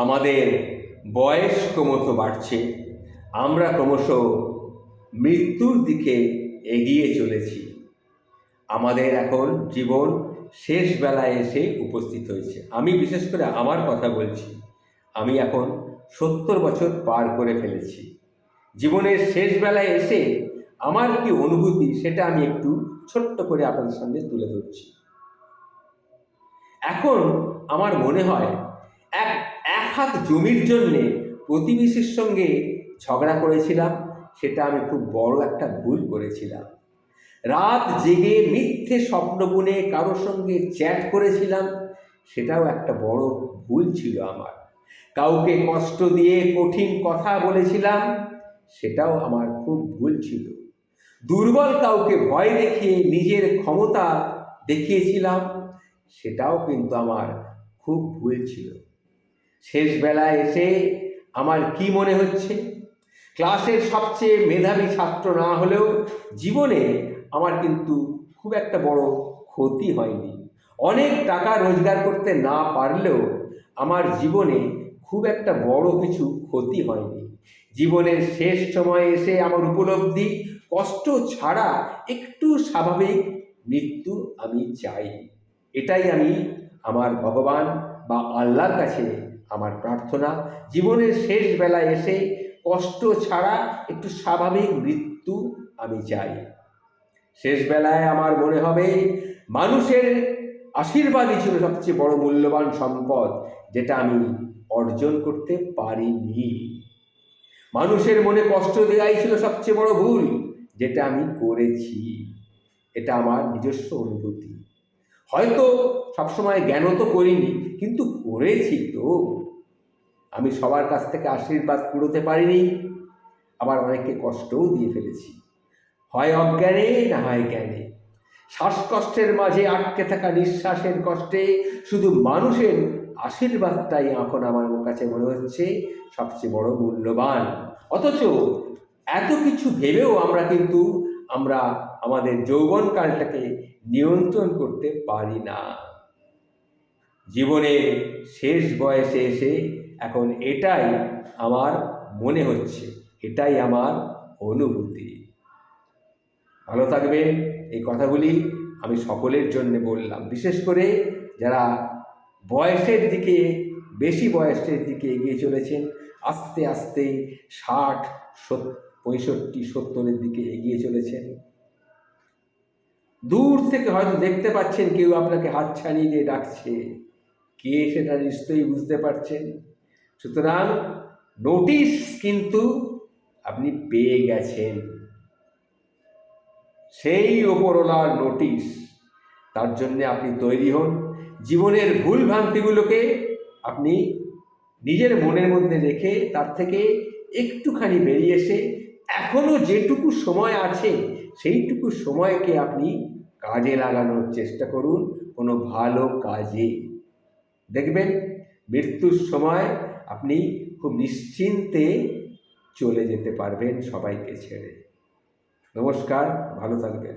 আমাদের বয়স ক্রমশ বাড়ছে, আমরা ক্রমশ মৃত্যুর দিকে এগিয়ে চলেছি। আমাদের এখন জীবন শেষ বেলায় এসে উপস্থিত হয়েছে। আমি বিশেষ করে আমার কথা বলছি। আমি এখন 70 বছর পার করে ফেলেছি। জীবনের শেষ বেলায় এসে আমার কি অনুভূতি সেটা আমি একটু ছোট্ট করে আপনাদের সামনে তুলে ধরছি। এখন আমার মনে হয় এক হাত জমির জন্যে প্রতিবেশীর সঙ্গে ঝগড়া করেছিলাম, সেটা আমি খুব বড় একটা ভুল করেছিলাম। রাত জেগে মিথ্যে স্বপ্ন বুনে কারোর সঙ্গে চ্যাট করেছিলাম, সেটাও একটা বড় ভুল ছিল আমার। কাউকে কষ্ট দিয়ে কঠিন কথা বলেছিলাম, সেটাও আমার খুব ভুল ছিল। দুর্বল কাউকে ভয় দেখিয়ে নিজের ক্ষমতা দেখিয়েছিলাম, সেটাও কিন্তু আমার খুব ভুল ছিল। শেষ বেলায় এসে আমার কি মনে হচ্ছে, ক্লাসের সবচেয়ে মেধাবী ছাত্র না হলেও জীবনে আমার কিন্তু খুব একটা বড় ক্ষতি হয়নি। অনেক টাকা রোজগার করতে না পারলেও আমার জীবনে খুব একটা বড় কিছু ক্ষতি হয়নি। জীবনের শেষ সময়ে এসে আমার উপলব্ধি, কষ্ট ছাড়া একটু স্বাভাবিক মৃত্যু আমি চাই। এটাই আমি আমার ভগবান বা আল্লাহর কাছে আমার প্রার্থনা। জীবনের শেষ বেলায় এসে কষ্ট ছাড়া একটু স্বাভাবিক মৃত্যু আমি চাই। শেষ বেলায় আমার মনে হবে মানুষের আশীর্বাদই ছিল সবচেয়ে বড় মূল্যবান সম্পদ, যেটা আমি অর্জন করতে পারিনি। মানুষের মনে কষ্ট দেওয়াই ছিল সবচেয়ে বড় ভুল, যেটা আমি করেছি। এটা আমার নিজস্ব অনুভূতি। হয়তো সবসময় জ্ঞান তো করিনি, কিন্তু করেছি তো। আমি সবার কাছ থেকে আশীর্বাদ কুড়োতে পারিনি, আবার অনেককে কষ্টও দিয়ে ফেলেছি, হয় অজ্ঞানে না হয় জ্ঞানে। শ্বাসকষ্টের মাঝে আটকে থাকা নিঃশ্বাসের কষ্টে শুধু মানুষের আশীর্বাদটাই এখন আমার কাছে মনে হচ্ছে সবচেয়ে বড় মূল্যবান। অথচ এত কিছু ভেবেও আমরা আমাদের যৌবনকালটাকে নিয়ন্ত্রণ করতে পারি না। জীবনের শেষ বয়সে এসে এখন এটাই আমার মনে হচ্ছে, এটাই আমার অনুভূতি। ভালো থাকবেন। এই কথাগুলি আমি সকলের জন্য বললাম, বিশেষ করে যারা বয়সের দিকে, বেশি বয়সের দিকে এগিয়ে চলেছেন, আস্তে আস্তে 60, 65, 70-এর দিকে এগিয়ে চলেছেন। দূর থেকে হয়তো দেখতে পাচ্ছেন কেউ আপনাকে হাতছানি দিয়ে ডাকছে, কে সেটা নিশ্চয়ই বুঝতে পারছেন। সুতরাং নোটিশ কিন্তু আপনি পেয়ে গেছেন, সেই ওপরওয়ালার নোটিশ। তার জন্যে আপনি তৈরি হন। জীবনের ভুল ভ্রান্তিগুলোকে আপনি নিজের মনের মধ্যে রেখে তার থেকে একটুখানি বেরিয়ে এসে এখনও যেটুকু সময় আছে সেইটুকু সময়কে আপনি কাজে লাগানোর চেষ্টা করুন, কোনো ভালো কাজে। দেখবেন মৃত্যুর সময় আপনি খুব নিশ্চিন্তে চলে যেতে পারবেন সবাইকে ছেড়ে। নমস্কার, ভালো থাকবেন।